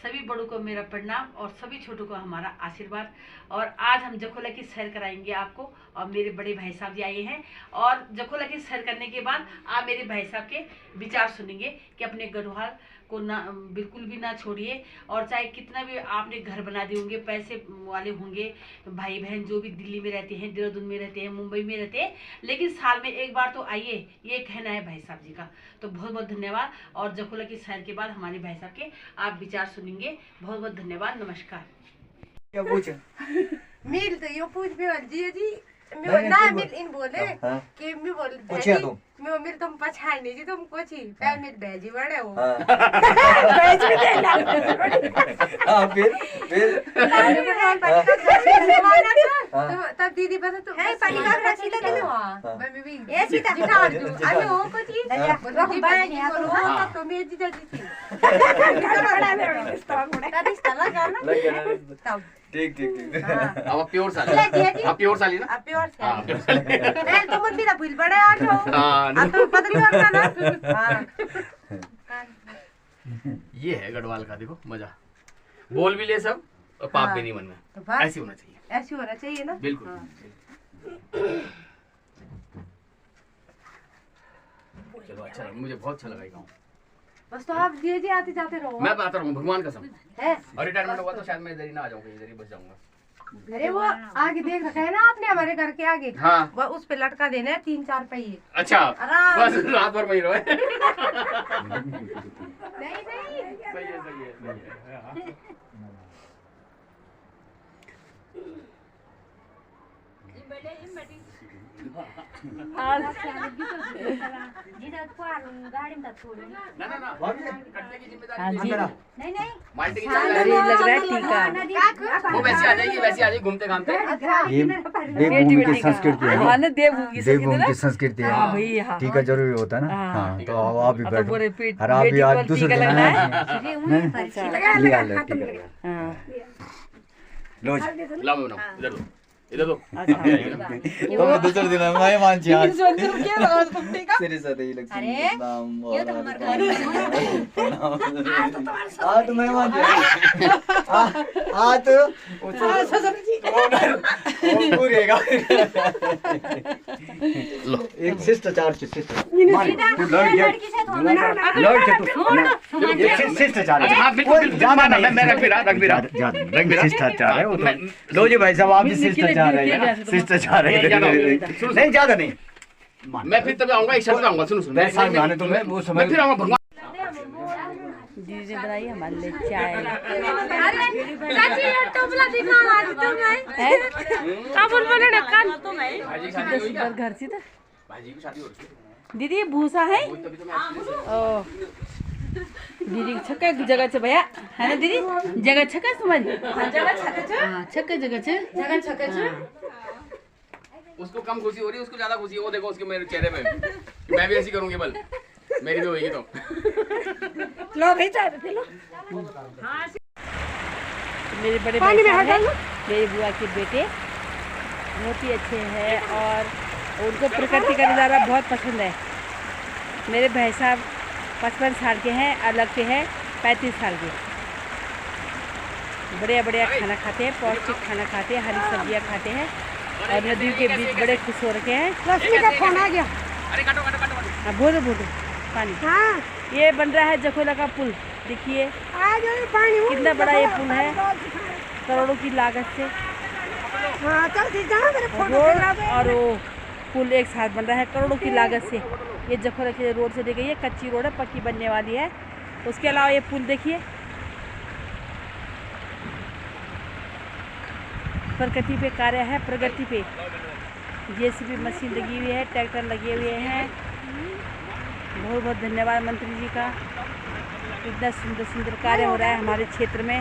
सभी बड़ों को मेरा प्रणाम और सभी छोटों को हमारा आशीर्वाद। और आज हम जखोला की सैर कराएंगे आपको, और मेरे बड़े भाई साहब जी आए हैं। और जखोला की सैर करने के बाद आप मेरे भाई साहब के विचार सुनेंगे कि अपने गढ़वाल को ना बिल्कुल भी ना छोड़िए। और चाहे कितना भी आपने घर बना दिए होंगे, पैसे वाले होंगे भाई बहन जो भी दिल्ली में रहते हैं, देहरादून में रहते हैं, मुंबई में रहते हैं, लेकिन साल में एक बार तो आइए, ये कहना है भाई साहब जी का। तो बहुत बहुत धन्यवाद। और जखोला की सैर के बाद हमारे भाई साहब के आप विचार सुनेंगे। बहुत बहुत धन्यवाद। नमस्कार। क्या पूछे? मिल तो यो पूछ भी जी मैं ना मिल इन बोले कि मैं बोल पूछिए तुम मैं मिल तुम पछाड़ नहीं जी तुम कुछ ही पैर मिल भेजी बड़े हो भेज भी देना। हां फिर तब दीदी बता तो है पानी का रखी था कि हां मैं भी ये सीधा दिखा दूं अरे हो कुछ ही जी बहन है तो मैं जी थी बड़ा में रिश्ता लगा ना ठीक ठीक ठीक। अब प्योर साली, अब प्योर साली ना, अब प्योर साली मैं तो मन भी ना भूल बड़े आ जाओ अब तो पता नहीं करना ना। ये है गढ़वाल का, देखो मजा, बोल भी ले सब और पाप भी नहीं मन में, तो ऐसे होना चाहिए, ऐसे होना चाहिए ना बिल्कुल। चलो अच्छा लगा, मुझे बहुत अच्छा लगा ये गाँव। बस तो आप जी आते जाते रहो। मैं बताता रहूँ भगवान कसम है और रिटायरमेंट होगा तो शायद मैं इधर ही ना आ जाऊँ, इधर ही बस जाऊंगा। अरे वो आगे देख रखा है ना आपने हमारे घर के आगे, हाँ वो उस पे लटका देना है 3-4 पहिए। अच्छा आराम बस रात भर वही रहे। नहीं नहीं सही है सही है सही है। ना ना ना कटने की जिम्मेदारी नहीं नहीं माल्टी की अरे लग रहा है टीका। वो वैसे आ जाएगी, वैसे आ जाएगी घूमते घामते। ये देवभूमि की संस्कृति है ना, देवभूमि देवभूमि की संस्कृति है। हाँ भई, हाँ। टीका जरूरी होता है ना। हाँ। हाँ तो अब आप भी अब तो पूरे बैठो पेट- और आप भी बेटी आज को दूसरे टीका दिन लगना है। लिया लो टीका लगा। हाँ। लो जी। लाओ मैं बनाऊं, इधर दो इधर दो। तो दूसरे दिन मैं मान छी आज तेरे साथ ही लक्ष्मी अरे, नाम ये तो हमारे घर आ तो मैं मान छी आ तो वो पूरेगा। लो एक शिष्टाचार से लड़की से तो एक शिष्टाचार है। हाँ बिल्कुल बिल्कुल, मैं रख भी रहा शिष्टाचार है वो तो। लो जी भाई साहब आप भी शिष्टाचार है, शिष्टाचार है। नहीं ज्यादा नहीं, मैं फिर तब आऊंगा, एक शब्द आऊंगा, सुनो सुनो वैसा गाने तो मैं वो समय मैं फिर आऊंगा भगवान। दीदी ने बनाई हमारे लिए चाय। चाची ये टोपला दिखा आज तो मैं काबुल बोले ना कान तो मैं भाजी की शादी हुई क्या? घर से था भाजी की शादी हो रही है, दीदी ये भूसा है। तभी तो मैं ओ दीदी छक्का जगह छ भैया है ना दीदी, जगह छक्का समझ। जगह छके छ हाँ छक्का जगह छ। जगह छके छ उसको कम खुशी हो रही है, उसको ज्यादा खुशी है। वो देखो उसके मेरे चेहरे पे कि मैं भी ऐसी करूंगी, बल मेरी भी होगी तो। लो भाई चाय पी लो। मेरे बड़े पानी भाई में साहब हटा हैं, मेरे बुआ के बेटे बहुत ही अच्छे हैं और उनको प्रकृति का नज़ारा बहुत पसंद है। मेरे भाई साहब 55 साल के हैं, अलग के हैं 35 साल के। बढ़िया बढ़िया खाना खाते हैं, पौष्टिक खाना खाते हैं, हरी सब्जियां खाते हैं और नदियों के बीच बड़े खुश हो रखे हैं। रश्मि का फोन आ गया। अरे काटो काटो काटो काटो। हाँ बोलो बोलो पानी। हाँ ये बन रहा है जखोला का पुल, देखिए आ जाओ पानी कितना बड़ा ये पुल है, करोड़ों की लागत से हाँ चल दी जा मेरे फोटो रोड और वो पुल एक साथ बन रहा है करोड़ों की लागत से। ये जखोला के रोड से दी गई है, कच्ची रोड है, पक्की बनने वाली है। उसके अलावा ये पुल देखिए प्रगति पे कार्य है, प्रगति पे जेसीबी मशीन लगी हुई है, ट्रैक्टर लगे हुए हैं। बहुत बहुत धन्यवाद मंत्री जी का, इतना सुंदर सुंदर कार्य हो रहा है हमारे क्षेत्र में।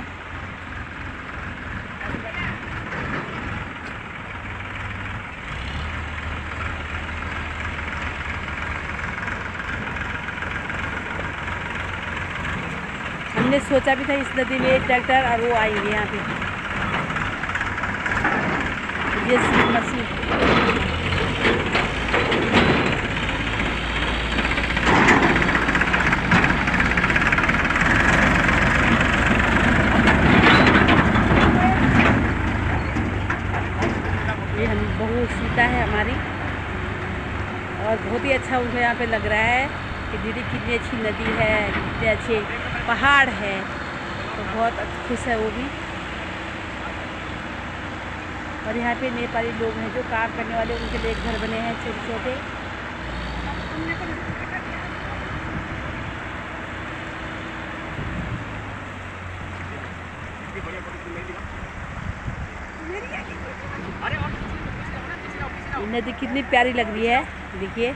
हमने सोचा भी था इस नदी में ट्रैक्टर और वो आएंगे यहाँ पे जेसीबी मशीन। ही अच्छा उनको यहाँ पे लग रहा है कि दीदी कितनी अच्छी नदी है, कितने अच्छे पहाड़ है, तो बहुत खुश है वो भी। और यहाँ पे नेपाली लोग हैं जो काम करने वाले, उनके लिए घर बने हैं छोटे छोटे। नदी कितनी प्यारी लग रही है, देखिए।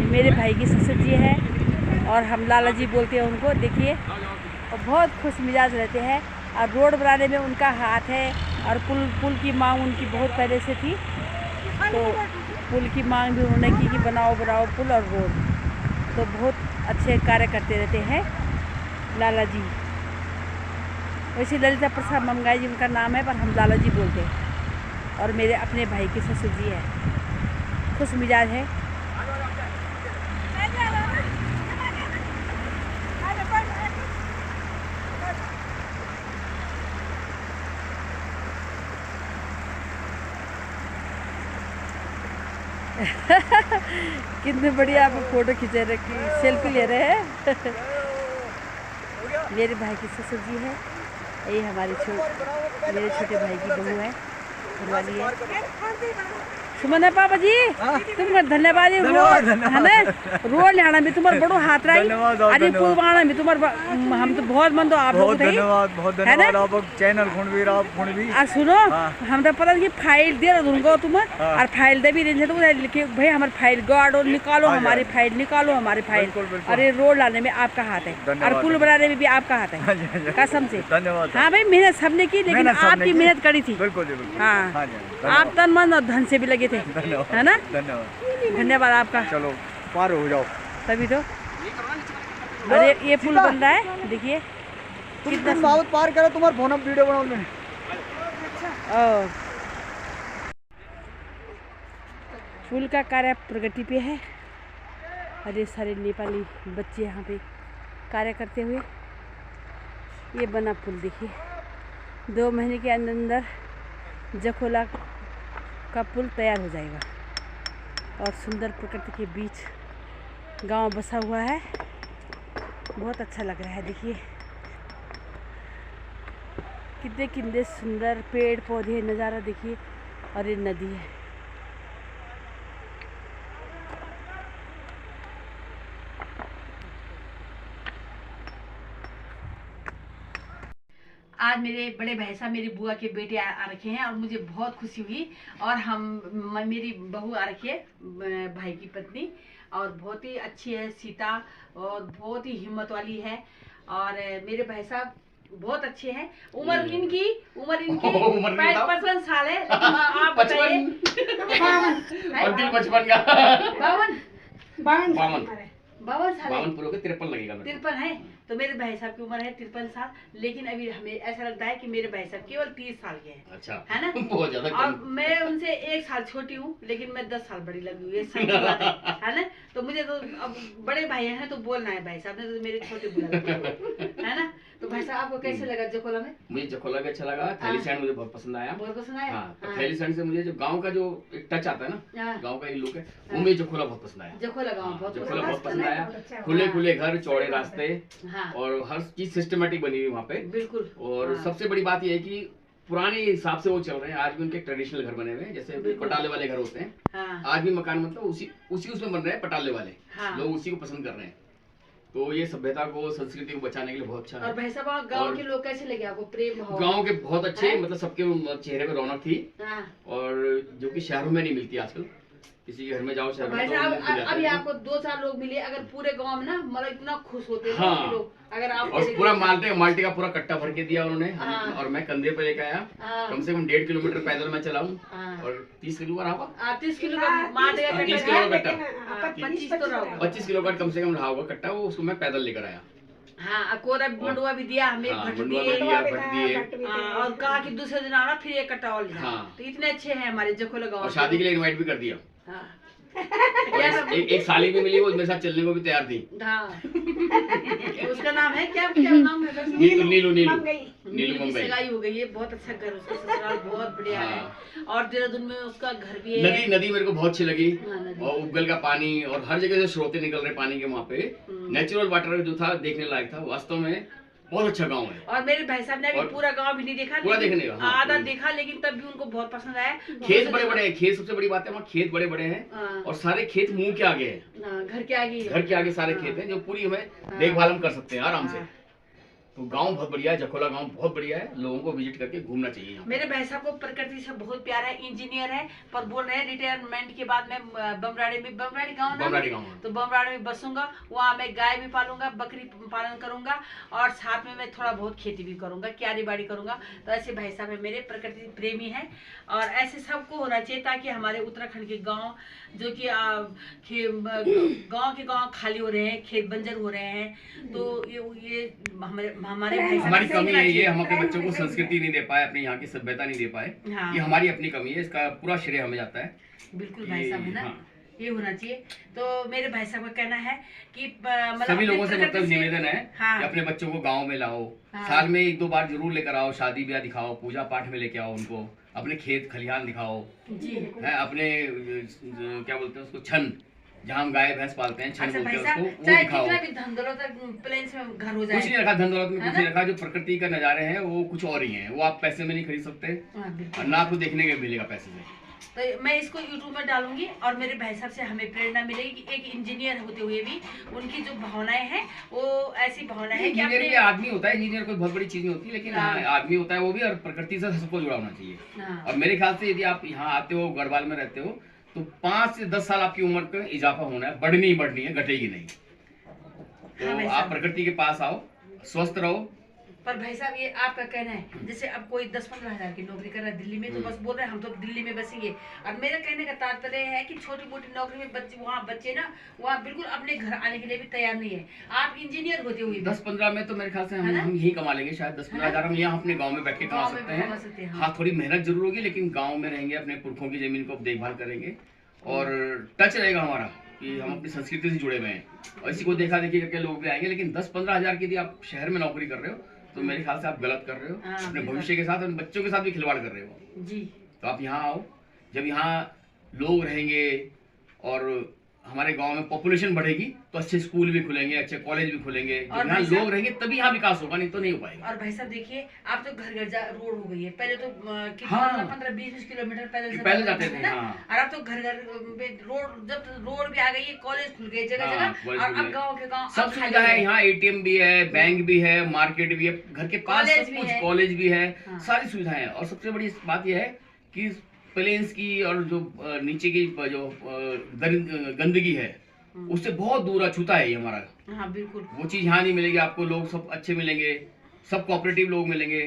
मेरे भाई की ससुर जी है और हम लाला जी बोलते हैं उनको, देखिए। और बहुत खुश मिजाज रहते हैं और रोड बनाने में उनका हाथ है। और पुल की मांग उनकी बहुत पहले से थी, तो पुल की मांग भी उन्होंने की कि बनाओ पुल और रोड। तो बहुत अच्छे कार्य करते रहते हैं लाला जी। वैसे ललिता प्रसाद मंगाई जी उनका नाम है, पर हम लाला जी बोलते हैं। और मेरे अपने भाई की ससुर जी है, खुश मिजाज है। कितने बढ़िया आप फोटो खींचे रहे, सेल्फी ले रहे हैं। मेरे भाई की ससुर जी है, ये हमारे मेरे छोटे भाई की बहू है, घरवाली है। सुमन है पापा जी, तुम धन्यवाद है ना। रोड लाना भी तुम्हारा बड़ो हाथ रही, अरे पुल बनाना भी तुम्हारा, हम तो बहुत मन तो आप लोग थे। बहुत धन्यवाद आप चैनल खुण भी। और सुनो, हम तो पता कि फाइल दे रहे उनको तुम, और फाइल दे भी रहे तो लिखे भाई हमारी फाइल गार्ड निकालो, हमारी फाइल निकालो, हमारी फाइल। अरे रोड लाने में आपका हाथ है और पुल बनाने में भी आपका हाथ है, कसम से। धन्यवाद। हाँ भाई, मेहनत सबने की, लेकिन आपकी मेहनत कड़ी थी। हाँ, आप तन मन और धन से भी लगे थे, है ना। धन्यवाद आपका। चलो पार हो जाओ तभी तो। अरे ये पुल बन रहा है, देखिए कितना साउथ पार करो, तुम्हारा फोन अब वीडियो बनाओ में। पुल का कार्य प्रगति पे है। अरे सारे नेपाली बच्चे यहाँ पे कार्य करते हुए। ये बना पुल देखिए, 2 महीने के अंदर जखोला का पुल तैयार हो जाएगा। और सुंदर प्रकृति के बीच गांव बसा हुआ है, बहुत अच्छा लग रहा है। देखिए कितने कितने सुंदर पेड़ पौधे, नज़ारा देखिए। और ये नदी है। आज मेरे बड़े भाई साहब, मेरी बुआ के बेटे आ रखे हैं और मुझे बहुत खुशी हुई। और मेरी बहू आ रखी है, भाई की पत्नी, और बहुत ही अच्छी है सीता, और बहुत ही हिम्मत वाली है। और मेरे भाई साहब बहुत अच्छे हैं। उम्र इनकी 55 साल है, लेकिन आप बताइए 55 का 52 साल 52 पूरे के 53 लगेगा। 53 है। तो मेरे भाई साहब की उम्र है 53 साल, लेकिन अभी हमें ऐसा लगता है कि मेरे भाई साहब केवल 30 साल के हैं। अच्छा, है ना। बहुत ज्यादा। और मैं उनसे 1 साल छोटी हूँ, लेकिन मैं 10 साल बड़ी लगी हुई है, सच्ची बात है ना। तो मुझे तो अब बड़े भाई हैं तो बोलना है, भाई साहब ने तो मेरे छोटे बुला है ना। तो भाई साहब आपको कैसे लगा जखोला में? मुझे जखोला भी अच्छा लगा, थैली सैंड मुझे बहुत पसंद आया। बहुत पसंद आया। हाँ, तो थैली सैंड से मुझे जो गांव का जो एक टच आता है ना, गांव का एक लुक है, वो मुझे जखोला बहुत पसंद आया। जखोला गांव बहुत पसंद आया। खुले घर, चौड़े रास्ते, और हर चीज सिस्टमेटिक बनी हुई वहाँ पे, बिल्कुल। और सबसे बड़ी बात यह है कि पुराने हिसाब से वो चल रहे हैं। आज भी उनके ट्रेडिशनल घर बने हुए हैं, जैसे पटाले वाले घर होते हैं। आज भी मकान मतलब उसी उसमें बन रहे हैं, पटाले वाले। लोग उसी को पसंद कर रहे हैं। तो ये सभ्यता को, संस्कृति को बचाने के लिए बहुत अच्छा है। और भाई साहब गांव के लोग कैसे लगे आपको? प्रेम गांव के बहुत अच्छे, मतलब सबके चेहरे पे रौनक थी, और जो कि शहरों में नहीं मिलती आजकल। किसी के घर में जाओ शहर में, तो अभी आपको 2-4 लोग मिले, अगर पूरे गांव में ना, मतलब इतना खुश होते हैं लोग। अगर आप और पूरा माल्टे का पूरा कट्टा भर के दिया उन्होंने, और मैं कंधे पे लेके आया। कम से कम 1.5 किलोमीटर पैदल मैं चलाऊं, और 30 किलो का रहा 30 किलो का माल्टे का 30 किलो का कट्टा, 25 किलो का कम से कम रहा होगा कट्टा, वो उसको मैं पैदल लेकर आया। हाँ, कोरा मंडुआ भी दिया हमें, भट दिए, और कहा कि दूसरे दिन आना फिर एक कट्टा और लिया। तो इतने अच्छे हैं हमारे जखोला गाँव। और शादी के लिए इनवाइट भी कर दिया। एक साली भी मिली, वो मेरे साथ चलने को भी तैयार थी। उसका नाम है क्या नाम है? नीलू सगाई हो गई है, बहुत अच्छा घर, उसका ससुराल बहुत बढ़िया है, और देहरादून में उसका घर भी है। नदी मेरे को बहुत अच्छी लगी, और उबगल का पानी और हर जगह से स्रोते निकल रहे पानी के, वहाँ पे नेचुरल वाटर जो था देखने लायक था। वास्तव में बहुत अच्छा गांव है। और मेरे भाई साहब ने अभी पूरा गांव भी नहीं देखा, पूरा देखने का आधा देखा, लेकिन तब भी उनको बहुत पसंद आया। खेत बड़े बड़े हैं, खेत सबसे बड़ी बात है, वहाँ खेत बड़े बड़े हैं, और सारे खेत मुंह के आगे है, घर के आगे सारे खेत हैं, जो पूरी हमें देखभाल हम कर सकते हैं आराम से। तो गांव बहुत बढ़िया है, जखोला गांव बहुत बढ़िया है, लोगों को विजिट करके घूमना चाहिए। मेरे भाई साहब को प्रकृति से बहुत प्यार है, इंजीनियर है, पर बोल रहे हैं रिटायरमेंट के बाद मैं बमराड़ी गाँव तो बमराड़ी में बसूंगा, वहाँ मैं गाय भी पालूंगा, बकरी पालन करूंगा, और साथ में मैं थोड़ा बहुत खेती भी करूंगा, क्यारी बाड़ी करूंगा। तो ऐसे भाई साहब है मेरे, प्रकृति प्रेमी है, और ऐसे सबको होना चाहिए, ताकि हमारे उत्तराखंड के गाँव जो कि गाँव खाली हो रहे हैं, खेत बंजर हो रहे हैं, तो ये हमारी कमी है, ये हम अपने बच्चों को संस्कृति नहीं दे पाए, अपने यहाँ की सभ्यता नहीं दे पाए। हाँ। ये हमारी अपनी कमी है, इसका पूरा श्रेय हमें जाता है। बिल्कुल भाई साहब, है ना? हाँ। ये होना चाहिए। तो मेरे भाई साहब का कहना है कि सभी लोगों से मतलब निवेदन है कि अपने बच्चों को गाँव में लाओ, साल में 1-2 बार जरूर लेकर आओ, शादी ब्याह दिखाओ, पूजा पाठ में लेके आओ उनको, अपने खेत खलिहान दिखाओ है, अपने क्या बोलते हैं उसको, छन, जहाँ हम गाय भैंस पालते हैं, छन बोलते हैं उसको, वो दिखाओ। धन दौलत प्लेन्स में घर हो जाए, कुछ नहीं रखा, धन दौलत में कुछ नहीं रखा, जो प्रकृति का नजारे हैं वो कुछ और ही हैं, वो आप पैसे में नहीं खरीद सकते, और ना आपको देखने को मिलेगा पैसे से। तो मैं इसको YouTube में डालूंगी, और मेरे भाई साहब से हमें प्रेरणा मिलेगी कि एक इंजीनियर होते हुए भी उनकी जो भावनाएं हैं वो ऐसी भावना है कि इंजीनियर भी आदमी होता है, इंजीनियर कोई बहुत बड़ी चीज नहीं होती, लेकिन आदमी होता है वो भी, और प्रकृति से सबको जुड़ा होना चाहिए। और मेरे ख्याल से यदि आप यहाँ आते हो, गढ़वाल में रहते हो, तो 5 से 10 साल आपकी उम्र का इजाफा होना है, बढ़नी है, घटेगी नहीं। तो आप प्रकृति के पास आओ, स्वस्थ रहो। पर भाई साहब ये आपका कहना है, जैसे अब कोई 10-15 हजार की नौकरी कर रहा है दिल्ली में, तो बस बोल रहे हैं हम तो दिल्ली में बसेंगे, और मेरा कहने का तात्पर्य है कि छोटी मोटी नौकरी में बच्चे ना वहाँ बिल्कुल अपने घर आने के लिए भी तैयार नहीं है। आप इंजीनियर होते हुए 10-15 में तो मेरे ख्याल से हम यही कमा लेंगे, शायद 10-15 हजार हम यहाँ अपने गाँव में बैठ के कमा सकते हैं। हाँ, थोड़ी मेहनत जरूर होगी, लेकिन गाँव में रहेंगे, अपने पुरखों की जमीन को देखभाल करेंगे, और टच रहेगा हमारा कि हम अपनी संस्कृति से जुड़े हुए हैं, और इसी को देखा देखी करके लोग भी आएंगे। लेकिन 10-15 हजार की यदि आप शहर में नौकरी कर रहे हो, तो मेरे ख्याल से आप गलत कर रहे हो, अपने भविष्य के साथ, अपने बच्चों के साथ भी खिलवाड़ कर रहे हो जी। तो आप यहाँ आओ, जब यहाँ लोग रहेंगे और हमारे गांव में पॉपुलेशन बढ़ेगी, तो अच्छे स्कूल भी खुलेंगे, अच्छे कॉलेज भी खुलेंगे, जब यहाँ लोग रहेंगे तभी यहाँ विकास होगा, नहीं तो नहीं हो पाएगा। और भाई साहब देखिए, आप तो घर रोड हो गई है, पहले तो 15-20 किलोमीटर पहले जाते थे, और अब तो घर रोड, जब रोड भी आ गई है, कॉलेज खुल गए जगह जगह, और अब गाँव के गाँव सब सुविधा है, यहाँ ATM भी है, बैंक भी है, मार्केट भी है, घर के पास सब कुछ, कॉलेज भी है, सारी सुविधाएं हैं। और सबसे बड़ी बात यह है कि प्लेन्स की और जो नीचे की जो गंदगी है, उससे बहुत दूर अछूता है ये हमारा। हाँ बिल्कुल, वो चीज यहाँ नहीं मिलेगी आपको, लोग सब अच्छे मिलेंगे, सब कोऑपरेटिव लोग मिलेंगे,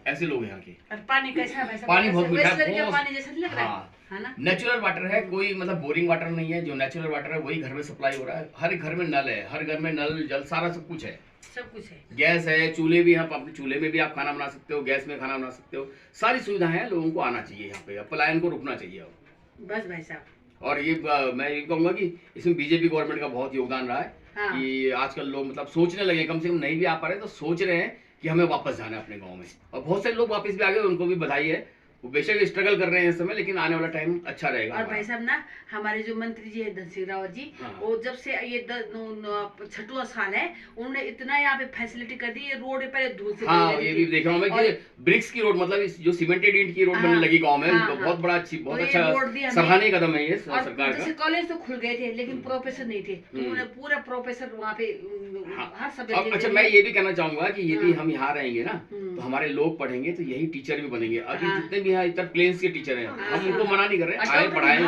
ऐसे लोग यहाँ के। और पानी कैसा है? पानी बहुत मीठा है, पानी जैसा लग रहा है ना? नेचुरल वाटर है, कोई मतलब बोरिंग वाटर नहीं है, जो नेचुरल वाटर है वही घर में सप्लाई हो रहा है। हर घर में नल है, हर घर में नल जल सारा सब कुछ है, सब कुछ है, गैस है, चूल्हे भी, आप अपने चूल्हे में भी आप खाना बना सकते हो, गैस में खाना बना सकते हो, सारी सुविधाएं हैं। लोगों को आना चाहिए यहाँ पे, पलायन को रुकना चाहिए बस भाई साहब। और ये मैं ये कहूँगा कि इसमें बीजेपी गवर्नमेंट का बहुत योगदान रहा है। कि आजकल लोग मतलब सोचने लगे, कम से कम नहीं भी आ पा रहे तो सोच रहे हैं कि हमें वापस जाना है अपने गाँव में, और बहुत सारे लोग वापस भी आ गए, उनको भी बधाई है। वो बेशक स्ट्रगल कर रहे हैं इस समय, लेकिन आने वाला टाइम अच्छा रहेगा। और भाई साहब ना, हमारे जो मंत्री जी है धन सिंह रावत जी, वो जब से ये 6वां साल है, उन्होंने इतना यहाँ पे फैसिलिटी कर दी, ये रोड पहले धूल से ये भी देखा हूँ मैं कि ब्रिक्स की रोड, मतलब जो सीमेंटेड ईंट की रोड बनने लगी गाँव में, बहुत बड़ा बहुत अच्छा सराहनीय कदम है ये सरकार का। कॉलेज तो खुल गए थे, लेकिन प्रोफेसर नहीं थे, तो उन्होंने पूरा प्रोफेसर वहाँ पे हर सब्जेक्ट। अच्छा, मैं ये भी कहना चाहूंगा कि यदि हम यहाँ रहेंगे ना, तो हमारे लोग पढ़ेंगे तो यही टीचर भी बनेंगे। अभी जितने भी यहाँ इधर प्लेन्स के टीचर हैं, हम उनको मना नहीं कर रहे, आए पढ़ाए,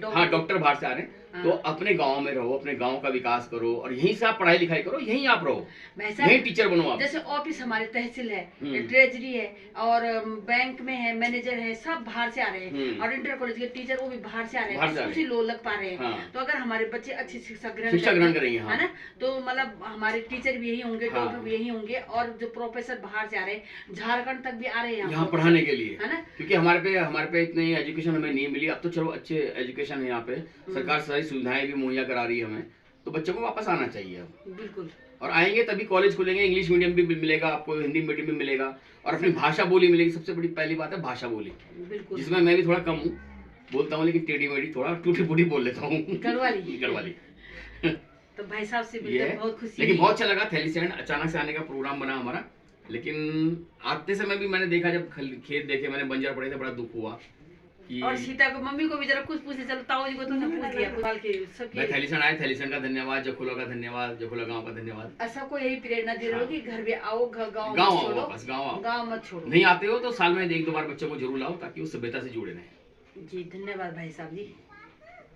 हाँ डॉक्टर बाहर से आ रहे हैं, तो अपने गांव में रहो, अपने गांव का विकास करो और यहीं से आप पढ़ाई लिखाई करो, यहीं आप रहो, यहीं टीचर बनो आप। जैसे ऑफिस हमारे तहसील है, ट्रेजरी है और बैंक में है, मैनेजर है, सब बाहर से आ रहे हैं और इंटर कॉलेज के टीचर वो भी बाहर से आ रहे हैं, उसी लो लग पा रहे हैं। तो अगर हमारे बच्चे अच्छी शिक्षा ग्रहण करेंगे है ना, तो मतलब हमारे टीचर भी यही होंगे, डॉक्टर भी यही होंगे और जो प्रोफेसर बाहर से आ रहे हैं, झारखंड तक भी आ रहे हैं यहाँ पढ़ाने के लिए, है ना, क्योंकि हमारे पे इतनी एजुकेशन हमें नहीं मिली। अब तो चलो अच्छे एजुकेशन है यहाँ पे, सरकार सारी सुविधाएं भी मुहैया करा रही है हमें, तो बच्चों को वापस आना चाहिए अब। बिल्कुल। और आएंगे तभी कॉलेज खुलेंगे, इंग्लिश मीडियम भी मिलेगा आपको, हिंदी मीडियम भी मिलेगा और अपनी भाषा बोली मिलेगी। सबसे बड़ी पहली बात है भाषा बोली, जिसमें मैं भी थोड़ा कम हूँ, बोलता हूँ लेकिन टेढ़ी मेढ़ी थोड़ा टूटी फूटी बोल लेता हूँ, गढ़वाली। तो भाई साहब से मिलकर बहुत खुशी, लेकिन बहुत अच्छा लगा। थैलीसैंड अचानक से आने का प्रोग्राम बना हमारा, लेकिन आते समय भी मैंने देखा, जब खेत देखे मैंने बंजर पड़े थे, बड़ा दुख हुआ। और सीता को, मम्मी को भी जरा कुछ पूछे, चलो ताऊ जी को तुमने पूछ लिया कुछ के सबके। मैं थैलीसैंड आया, थैलीसैंड का धन्यवाद, जखोला का धन्यवाद, जखोला गांव का धन्यवाद। सबको यही प्रेरणा दे रहे हो कि घर में आओ, गांव मत छोड़ो। नहीं आते हो तो साल में 1-2 बार बच्चों को जरूर लाओ, ताकि वो सभ्यता से जुड़े रहें। जी धन्यवाद भाई साहब जी,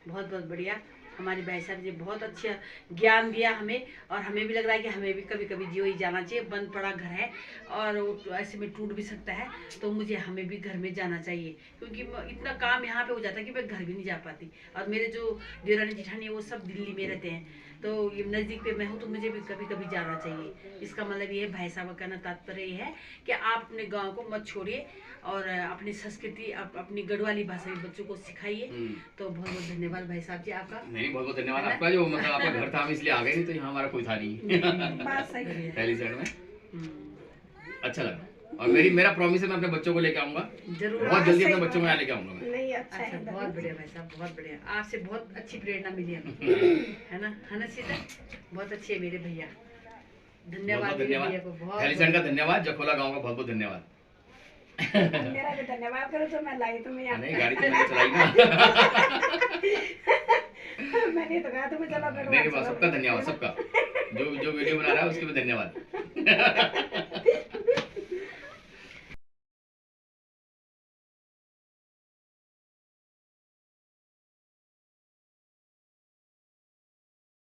बहुत बहुत बढ़िया। हमारे भाई साहब जी बहुत अच्छा ज्ञान दिया हमें, और हमें भी लग रहा है कि हमें भी कभी कभी जियो ही जाना चाहिए। बंद पड़ा घर है और वो ऐसे में टूट भी सकता है, तो मुझे हमें भी घर में जाना चाहिए, क्योंकि इतना काम यहाँ पे हो जाता है कि मैं घर भी नहीं जा पाती। और मेरे जो देवरानी जिठानी है वो सब दिल्ली में रहते हैं, तो ये नज़दीक पे मैं हूँ, तो मुझे भी कभी कभी जाना चाहिए। इसका मतलब ये भाई साहब का कहना तात्पर्य ये है कि आप अपने गाँव को मत छोड़िए और अपनी संस्कृति, अपनी गढ़वाली भाषा में बच्चों को सिखाइए। तो बहुत बहुत धन्यवाद भाई साहब जी आपका। नहीं, बहुत बहुत धन्यवाद आपका, जो मतलब आपका घर था हम इसलिए आ गए, नहीं तो यहाँ हमारा कोई था नहीं। बात सही है, थैलीसैंड में अच्छा लगा। और मेरा प्रॉमिस है, मैं अपने बच्चों को लेके आऊंगा जरूर, बहुत जल्दी अपने बच्चों को यहाँ लेके आऊंगा मैं। नहीं अच्छा है, बहुत बढ़िया भाई साहब, बहुत बढ़िया। आपसे बहुत अच्छी प्रेरणा मिली हमें, है ना सीता, बहुत अच्छे है मेरे भैया। धन्यवाद भैया को, बहुत थैलीसैंड का धन्यवाद, जखोला गाँव का बहुत बहुत धन्यवाद। मेरा भी धन्यवाद करो, तो मैं लाई तुम्हें। नहीं, गाड़ी तो मैंने चलाई ना। मैंने तो कहा तुम्हें चलो। नहीं, सबका धन्यवाद, सबका जो वीडियो बना रहा है उसके भी धन्यवाद।